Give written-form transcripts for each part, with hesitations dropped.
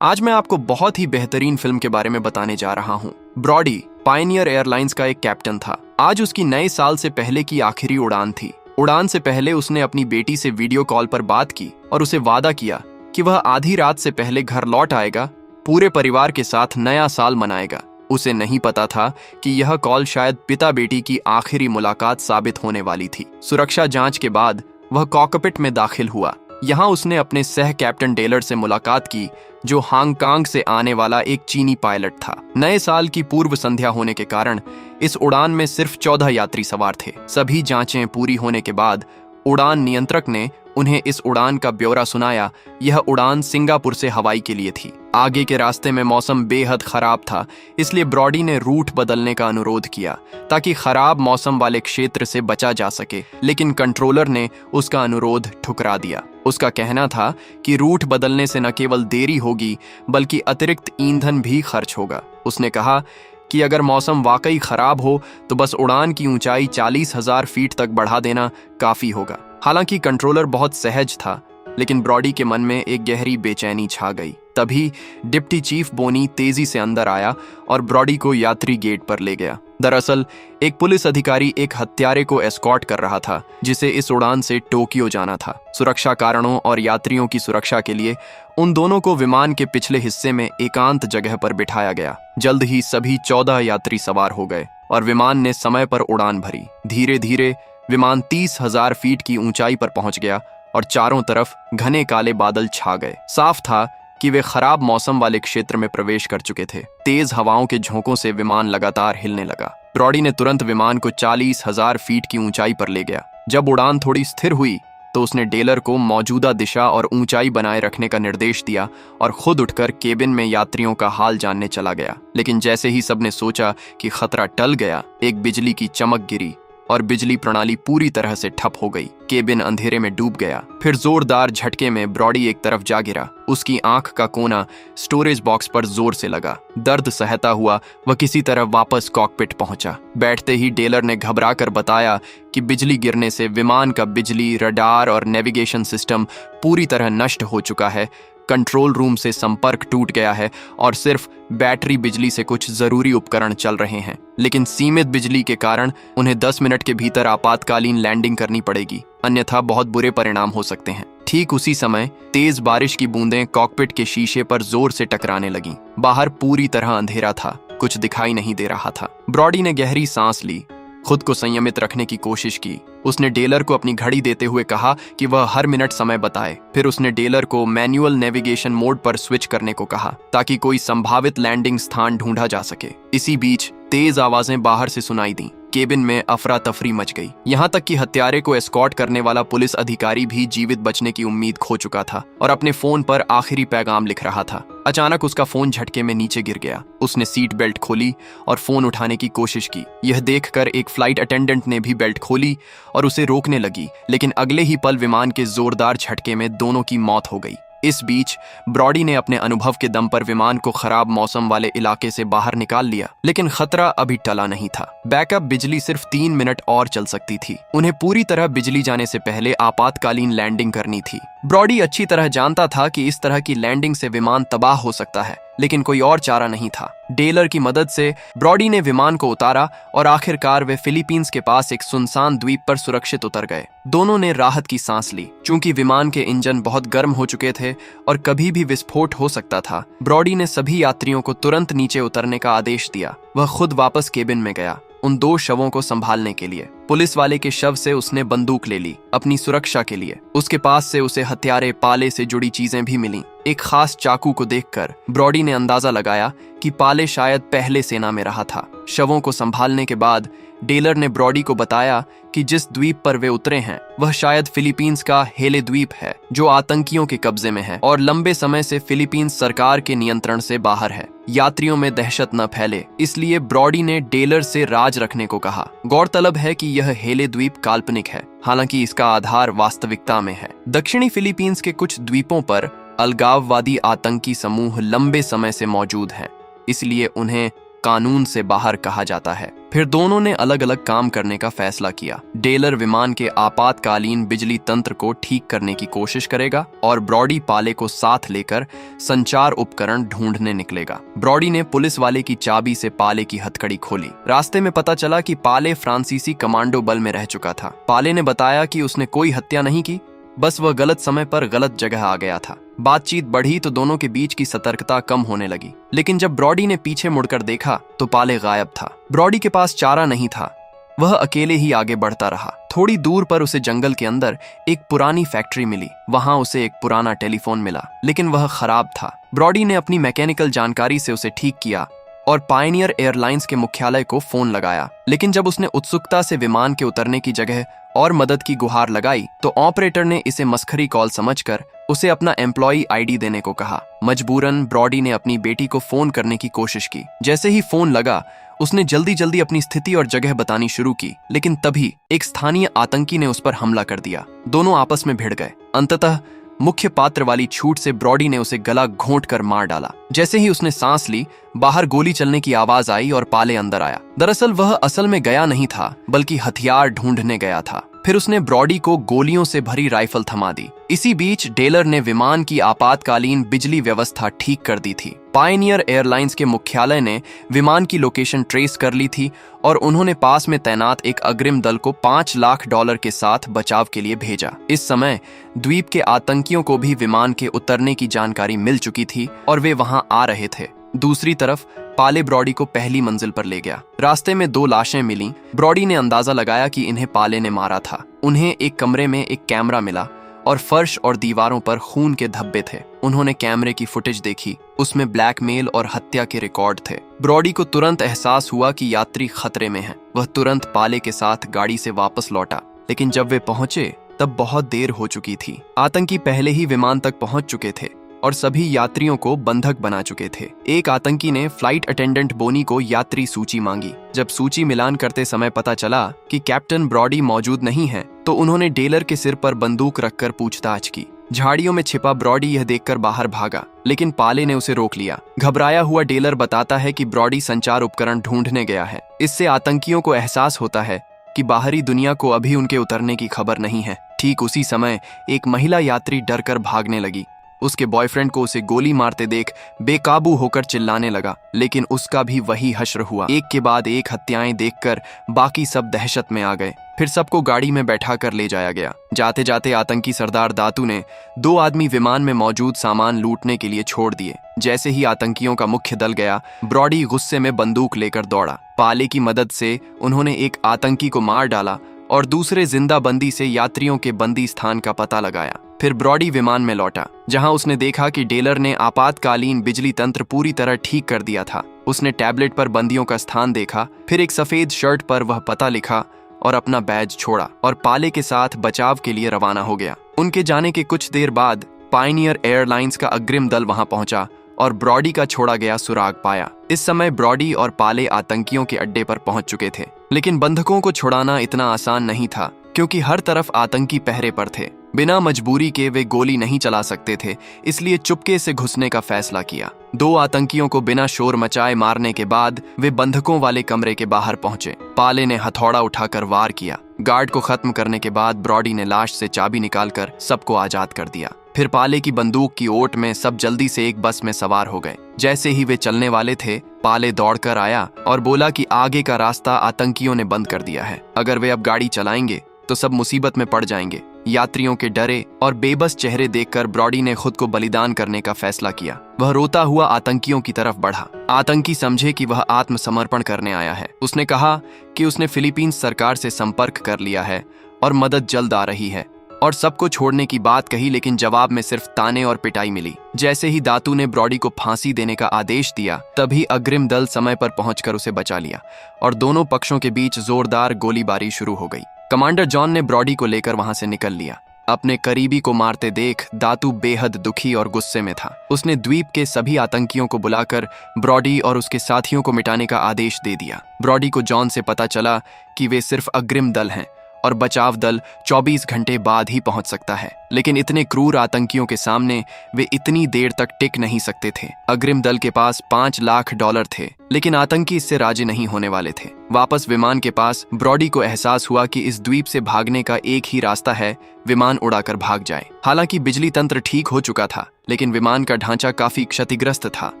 आज मैं आपको बहुत ही बेहतरीन फिल्म के बारे में बताने जा रहा हूँ। ब्रॉडी पायनियर एयरलाइंस का एक कैप्टन था। आज उसकी नए साल से पहले की आखिरी उड़ान थी। उड़ान से पहले उसने अपनी बेटी से वीडियो कॉल पर बात की और उसे वादा किया कि वह आधी रात से पहले घर लौट आएगा, पूरे परिवार के साथ नया साल मनाएगा। उसे नहीं पता था कि यह कॉल शायद पिता बेटी की आखिरी मुलाकात साबित होने वाली थी। सुरक्षा जांच के बाद वह कॉकपिट में दाखिल हुआ। यहाँ उसने अपने सह कैप्टन डेलर से मुलाकात की, जो हांगकांग से आने वाला एक चीनी पायलट था। नए साल की पूर्व संध्या होने के कारण इस उड़ान में सिर्फ 14 यात्री सवार थे। सभी जांचें पूरी होने के बाद उड़ान नियंत्रक ने उन्हें इस उड़ान का ब्यौरा सुनाया। यह उड़ान सिंगापुर से हवाई के लिए थी। आगे के रास्ते में मौसम बेहद खराब था, इसलिए ब्रॉडी ने रूट बदलने का अनुरोध किया ताकि खराब मौसम वाले क्षेत्र से बचा जा सके, लेकिन कंट्रोलर ने उसका अनुरोध ठुकरा दिया। उसका कहना था कि रूट बदलने से न केवल देरी होगी बल्कि अतिरिक्त ईंधन भी खर्च होगा। उसने कहा कि अगर मौसम वाकई खराब हो तो बस उड़ान की ऊंचाई 40,000 फीट तक बढ़ा देना काफी होगा। हालांकि कंट्रोलर बहुत सहज था, लेकिन ब्रॉडी के मन में एक गहरी बेचैनी छा गई। तभी डिप्टी चीफ बोनी तेजी से अंदर आया और ब्रॉडी को यात्री गेट पर ले गया। दरअसल एक पुलिस अधिकारी एक हत्यारे को एस्कॉर्ट कर रहा था, जिसे इस उड़ान से टोक्यो जाना था। सुरक्षा कारणों और यात्रियों की सुरक्षा के लिए उन दोनों को विमान के पिछले हिस्से में एकांत जगह पर बिठाया गया। जल्द ही सभी 14 यात्री सवार हो गए और विमान ने समय पर उड़ान भरी। धीरे धीरे विमान 30,000 फीट की ऊंचाई पर पहुंच गया और चारों तरफ घने काले बादल छा गए। साफ था कि वे खराब मौसम वाले क्षेत्र में प्रवेश कर चुके थे। तेज हवाओं के झोंकों से विमान लगातार हिलने लगा। ब्रॉडी ने तुरंत विमान को 40,000 फीट की ऊंचाई पर ले गया। जब उड़ान थोड़ी स्थिर हुई तो उसने डेलर को मौजूदा दिशा और ऊंचाई बनाए रखने का निर्देश दिया और खुद उठकर केबिन में यात्रियों का हाल जानने चला गया। लेकिन जैसे ही सबने सोचा कि खतरा टल गया, एक बिजली की चमक गिरी और बिजली प्रणाली पूरी तरह से ठप हो गई। केबिन अंधेरे में डूब गया। फिर जोरदार झटके में ब्रॉडी एक तरफ जा गिरा। उसकी आंख का कोना स्टोरेज बॉक्स पर जोर से लगा। दर्द सहता हुआ वह किसी तरह वापस कॉकपिट पहुंचा। बैठते ही डेलर ने घबराकर बताया कि बिजली गिरने से विमान का बिजली, रडार और नेविगेशन सिस्टम पूरी तरह नष्ट हो चुका है। कंट्रोल रूम से संपर्क टूट गया है और सिर्फ बैटरी बिजली से कुछ जरूरी उपकरण चल रहे हैं। लेकिन सीमित बिजली के कारण उन्हें 10 मिनट के भीतर आपातकालीन लैंडिंग करनी पड़ेगी, अन्यथा बहुत बुरे परिणाम हो सकते हैं। ठीक उसी समय तेज बारिश की बूंदें कॉकपिट के शीशे पर जोर से टकराने लगीं। बाहर पूरी तरह अंधेरा था, कुछ दिखाई नहीं दे रहा था। ब्रॉडी ने गहरी सांस ली, खुद को संयमित रखने की कोशिश की। उसने डेलर को अपनी घड़ी देते हुए कहा कि वह हर मिनट समय बताए। फिर उसने डेलर को मैनुअल नेविगेशन मोड पर स्विच करने को कहा ताकि कोई संभावित लैंडिंग स्थान ढूंढा जा सके। इसी बीच तेज आवाजें बाहर से सुनाई दी। केबिन में अफरा तफरी मच गई। यहाँ तक कि हत्यारे को एस्कॉर्ट करने वाला पुलिस अधिकारी भी जीवित बचने की उम्मीद खो चुका था और अपने फोन पर आखिरी पैगाम लिख रहा था। अचानक उसका फोन झटके में नीचे गिर गया। उसने सीट बेल्ट खोली और फोन उठाने की कोशिश की। यह देखकर एक फ्लाइट अटेंडेंट ने भी बेल्ट खोली और उसे रोकने लगी, लेकिन अगले ही पल विमान के जोरदार झटके में दोनों की मौत हो गई। इस बीच ब्रॉडी ने अपने अनुभव के दम पर विमान को खराब मौसम वाले इलाके से बाहर निकाल लिया, लेकिन खतरा अभी टला नहीं था। बैकअप बिजली सिर्फ 3 मिनट और चल सकती थी। उन्हें पूरी तरह बिजली जाने से पहले आपातकालीन लैंडिंग करनी थी। ब्रॉडी अच्छी तरह जानता था कि इस तरह की लैंडिंग से विमान तबाह हो सकता है, लेकिन कोई और चारा नहीं था। डेलर की मदद से ब्रॉडी ने विमान को उतारा और आखिरकार वे फिलीपींस के पास एक सुनसान द्वीप पर सुरक्षित उतर गए। दोनों ने राहत की सांस ली। चूंकि विमान के इंजन बहुत गर्म हो चुके थे और कभी भी विस्फोट हो सकता था, ब्रॉडी ने सभी यात्रियों को तुरंत नीचे उतरने का आदेश दिया। वह खुद वापस केबिन में गया उन 2 शवों को संभालने के लिए। पुलिस वाले के शव से उसने बंदूक ले ली अपनी सुरक्षा के लिए। उसके पास से उसे हथियारे, पाले से जुड़ी चीजें भी मिलीं। एक खास चाकू को देखकर ब्रॉडी ने अंदाजा लगाया कि पाले शायद पहले सेना में रहा था। शवों को संभालने के बाद डेलर ने ब्रॉडी को बताया कि जिस द्वीप पर वे उतरे हैं वह शायद फिलीपींस का हेले द्वीप है, जो आतंकियों के कब्जे में है और लंबे समय से फिलीपींस सरकार के नियंत्रण से बाहर है। यात्रियों में दहशत न फैले, इसलिए ब्रॉडी ने डेलर से राज रखने को कहा। गौरतलब है कि यह हेले द्वीप काल्पनिक है, हालांकि इसका आधार वास्तविकता में है। दक्षिणी फिलीपींस के कुछ द्वीपों पर अलगाववादी आतंकी समूह लंबे समय से मौजूद हैं, इसलिए उन्हें कानून से बाहर कहा जाता है। फिर दोनों ने अलग अलग काम करने का फैसला किया। टेलर विमान के आपातकालीन बिजली तंत्र को ठीक करने की कोशिश करेगा और ब्रॉडी पाले को साथ लेकर संचार उपकरण ढूंढने निकलेगा। ब्रॉडी ने पुलिस वाले की चाबी से पाले की हथकड़ी खोली। रास्ते में पता चला कि पाले फ्रांसीसी कमांडो बल में रह चुका था। पाले ने बताया कि उसने कोई हत्या नहीं की, बस वह गलत समय पर गलत जगह आ गया था। बातचीत बढ़ी तो दोनों के बीच की सतर्कता कम होने लगी, लेकिन जब ब्रॉडी ने पीछे मुड़कर देखा तो पाले गायब था। ब्रॉडी के पास चारा नहीं था, वह अकेले ही आगे बढ़ता रहा। थोड़ी दूर पर उसे जंगल के अंदर एक पुरानी फैक्ट्री मिली। वहां उसे एक पुराना टेलीफोन मिला, लेकिन वह खराब था। ब्रॉडी ने अपनी मैकेनिकल जानकारी से उसे ठीक किया और पायनियर एयरलाइंस के मुख्यालय को फोन लगाया। लेकिन जब उसने उत्सुकता से विमान के उतरने की जगह और मदद की गुहार लगाई तो ऑपरेटर ने इसे मस्खरी कॉल समझकर उसे अपना एम्प्लॉई आईडी देने को कहा। मजबूरन ब्रॉडी ने अपनी बेटी को फोन करने की कोशिश की। जैसे ही फोन लगा उसने जल्दी जल्दी अपनी स्थिति और जगह बतानी शुरू की, लेकिन तभी एक स्थानीय आतंकी ने उस पर हमला कर दिया। दोनों आपस में भिड़ गए। अंततः मुख्य पात्र वाली छूट से ब्रॉडी ने उसे गला घोंट कर मार डाला। जैसे ही उसने सांस ली, बाहर गोली चलने की आवाज आई और पाले अंदर आया। दरअसल वह असल में गया नहीं था, बल्कि हथियार ढूंढने गया था। फिर उसने ब्रॉडी को गोलियों से भरी राइफल थमा दी। इसी बीच टेलर ने विमान की आपातकालीन बिजली व्यवस्था ठीक कर दी थी। पायनियर एयरलाइंस के मुख्यालय ने विमान की लोकेशन ट्रेस कर ली थी और उन्होंने पास में तैनात एक अग्रिम दल को $5 लाख के साथ बचाव के लिए भेजा। इस समय द्वीप के आतंकियों को भी विमान के उतरने की जानकारी मिल चुकी थी और वे वहां आ रहे थे। दूसरी तरफ पाले ब्रॉडी को पहली मंजिल पर ले गया। रास्ते में 2 लाशें मिलीं। ब्रॉडी ने अंदाजा लगाया कि इन्हें पाले ने मारा था। उन्हें एक कमरे में एक कैमरा मिला और फर्श और दीवारों पर खून के धब्बे थे। उन्होंने कैमरे की फुटेज देखी, उसमें ब्लैकमेल और हत्या के रिकॉर्ड थे। ब्रॉडी को तुरंत एहसास हुआ कि यात्री खतरे में है। वह तुरंत पाले के साथ गाड़ी से वापस लौटा, लेकिन जब वे पहुंचे तब बहुत देर हो चुकी थी। आतंकी पहले ही विमान तक पहुंच चुके थे और सभी यात्रियों को बंधक बना चुके थे। एक आतंकी ने फ्लाइट अटेंडेंट बोनी को यात्री सूची मांगी। जब सूची मिलान करते समय पता चला कि कैप्टन ब्रॉडी मौजूद नहीं है, तो उन्होंने टेलर के सिर पर बंदूक रखकर पूछताछ की। झाड़ियों में छिपा ब्रॉडी यह देखकर बाहर भागा, लेकिन पाले ने उसे रोक लिया। घबराया हुआ टेलर बताता है कि ब्रॉडी संचार उपकरण ढूंढने गया है। इससे आतंकियों को एहसास होता है कि बाहरी दुनिया को अभी उनके उतरने की खबर नहीं है। ठीक उसी समय एक महिला यात्री डरकर भागने लगी। उसके बॉयफ्रेंड को उसे गोली मारते देख बेकाबू होकर चिल्लाने लगा, लेकिन उसका भी वही हश्र हुआ। एक के बाद एक हत्याएं देखकर बाकी सब दहशत में आ गए। फिर सबको गाड़ी में बैठा कर ले जाया गया। जाते जाते आतंकी सरदार दातू ने 2 आदमी विमान में मौजूद सामान लूटने के लिए छोड़ दिए। जैसे ही आतंकियों का मुख्य दल गया, ब्रॉडी गुस्से में बंदूक लेकर दौड़ा। पाले की मदद से उन्होंने एक आतंकी को मार डाला और दूसरे जिंदा बंदी से यात्रियों के बंदी स्थान का पता लगाया। फिर ब्रॉडी विमान में लौटा, जहां उसने देखा कि टेलर ने आपातकालीन बिजली तंत्र पूरी तरह ठीक कर दिया था। उसने टैबलेट पर बंदियों का स्थान देखा, फिर एक सफेद शर्ट पर वह पता लिखा और अपना बैज छोड़ा और पाले के साथ बचाव के लिए रवाना हो गया। उनके जाने के कुछ देर बाद पायनियर एयरलाइंस का अग्रिम दल वहां पहुंचा और ब्रॉडी का छोड़ा गया सुराग पाया। इस समय ब्रॉडी और पाले आतंकियों के अड्डे पर पहुंच चुके थे, लेकिन बंधकों को छुड़ाना इतना आसान नहीं था, क्योंकि हर तरफ आतंकी पहरे पर थे। बिना मजबूरी के वे गोली नहीं चला सकते थे, इसलिए चुपके से घुसने का फैसला किया। 2 आतंकियों को बिना शोर मचाए मारने के बाद वे बंधकों वाले कमरे के बाहर पहुंचे। पाले ने हथौड़ा उठाकर वार किया। गार्ड को खत्म करने के बाद ब्रॉडी ने लाश से चाबी निकालकर सबको आजाद कर दिया। फिर पाले की बंदूक की ओट में सब जल्दी से एक बस में सवार हो गए। जैसे ही वे चलने वाले थे, पाले दौड़कर आया और बोला कि आगे का रास्ता आतंकियों ने बंद कर दिया है। अगर वे अब गाड़ी चलाएंगे तो सब मुसीबत में पड़ जाएंगे। यात्रियों के डरे और बेबस चेहरे देखकर ब्रॉडी ने खुद को बलिदान करने का फैसला किया। वह रोता हुआ आतंकियों की तरफ बढ़ा। आतंकी समझे कि वह आत्मसमर्पण करने आया है। उसने कहा कि उसने फिलीपींस सरकार से संपर्क कर लिया है और मदद जल्द आ रही है, और सबको छोड़ने की बात कही, लेकिन जवाब में सिर्फ ताने और पिटाई मिली। जैसे ही दातू ने ब्रॉडी को फांसी देने का आदेश दिया, तभी अग्रिम दल समय पर पहुंचकर उसे बचा लिया और दोनों पक्षों के बीच जोरदार गोलीबारी शुरू हो गई। कमांडर जॉन ने ब्रॉडी को लेकर वहां से निकल लिया। अपने करीबी को मारते देख दातू बेहद दुखी और गुस्से में था। उसने द्वीप के सभी आतंकियों को बुलाकर ब्रॉडी और उसके साथियों को मिटाने का आदेश दे दिया। ब्रॉडी को जॉन से पता चला कि वे सिर्फ अग्रिम दल हैं और बचाव दल 24 घंटे बाद ही पहुंच सकता है। लेकिन इतने क्रूर आतंकियों के सामने वे इतनी देर तक टिक नहीं सकते थे। अग्रिम दल के पास $5 लाख थे, लेकिन आतंकी इससे राजी नहीं होने वाले थे। वापस विमान के पास ब्रॉडी को एहसास हुआ कि इस द्वीप से भागने का एक ही रास्ता है, विमान उड़ाकर भाग जाए। हालांकि बिजली तंत्र ठीक हो चुका था, लेकिन विमान का ढांचा काफी क्षतिग्रस्त था।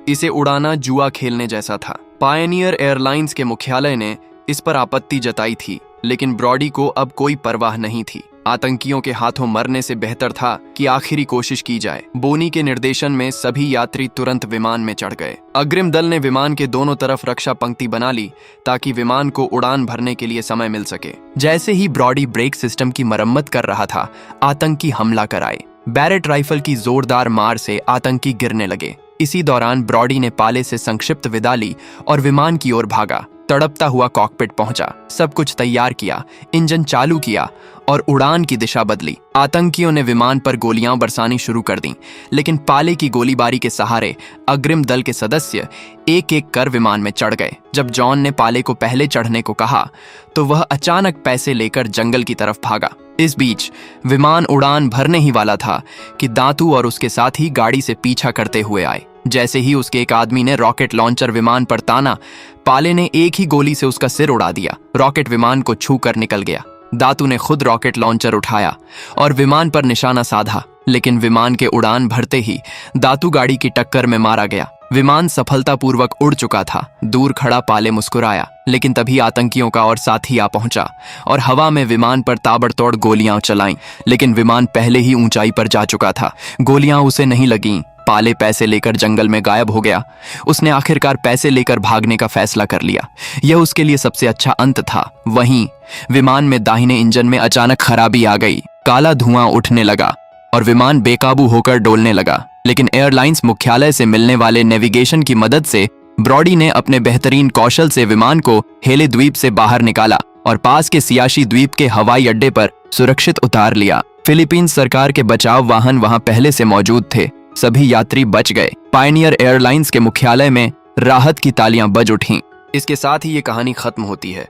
इसे उड़ाना जुआ खेलने जैसा था। पायनियर एयरलाइंस के मुख्यालय ने इस पर आपत्ति जताई थी, लेकिन ब्रॉडी को अब कोई परवाह नहीं थी। आतंकियों के हाथों मरने से बेहतर था कि आखिरी कोशिश की जाए। बोनी के निर्देशन में सभी यात्री तुरंत विमान में चढ़ गए। अग्रिम दल ने विमान के दोनों तरफ रक्षा पंक्ति बना ली ताकि विमान को उड़ान भरने के लिए समय मिल सके। जैसे ही ब्रॉडी ब्रेक सिस्टम की मरम्मत कर रहा था, आतंकी हमला कर आए। बैरेट राइफल की जोरदार मार से आतंकी गिरने लगे। इसी दौरान ब्रॉडी ने पाले से संक्षिप्त विदा ली और विमान की ओर भागा। तड़पता हुआ कॉकपिट पहुंचा, सब कुछ तैयार किया, इंजन चालू किया और उड़ान की दिशा बदली। आतंकियों ने विमान पर गोलियां बरसानी शुरू कर दी, लेकिन पाले की गोलीबारी के सहारे अग्रिम दल के सदस्य एक एक कर विमान में चढ़ गए। जब जॉन ने पाले को पहले चढ़ने को कहा तो वह अचानक पैसे लेकर जंगल की तरफ भागा। इस बीच विमान उड़ान भरने ही वाला था कि दांतू और उसके साथी गाड़ी से पीछा करते हुए आए। जैसे ही उसके एक आदमी ने रॉकेट लॉन्चर विमान पर ताना, पाले ने एक ही गोली से उसका सिर उड़ा दिया। रॉकेट विमान को छू कर निकल गया। दातू ने खुद रॉकेट लॉन्चर उठाया और विमान पर निशाना साधा, लेकिन विमान के उड़ान भरते ही दातू गाड़ी की टक्कर में मारा गया। विमान सफलतापूर्वक उड़ चुका था। दूर खड़ा पाले मुस्कुराया, लेकिन तभी आतंकियों का और साथी आ पहुंचा और हवा में विमान पर ताबड़तोड़ गोलियां चलाईं। लेकिन विमान पहले ही ऊंचाई पर जा चुका था, गोलियां उसे नहीं लगीं। पाले पैसे लेकर जंगल में गायब हो गया। उसने आखिरकार पैसे लेकर भागने का फैसला कर लिया। यह उसके लिए सबसे अच्छा अंत था। वहीं विमान में दाहिने इंजन में अचानक खराबी आ गई। काला धुआं उठने लगा और विमान बेकाबू होकर डोलने लगा। लेकिन एयरलाइंस मुख्यालय से मिलने वाले नेविगेशन की मदद से ब्रॉडी ने अपने बेहतरीन कौशल से विमान को हेले द्वीप से बाहर निकाला और पास के सियाशी द्वीप के हवाई अड्डे पर सुरक्षित उतार लिया। फिलीपींस सरकार के बचाव वाहन वहां पहले से मौजूद थे। सभी यात्री बच गए। पायनियर एयरलाइंस के मुख्यालय में राहत की तालियां बज उठीं। इसके साथ ही ये कहानी खत्म होती है।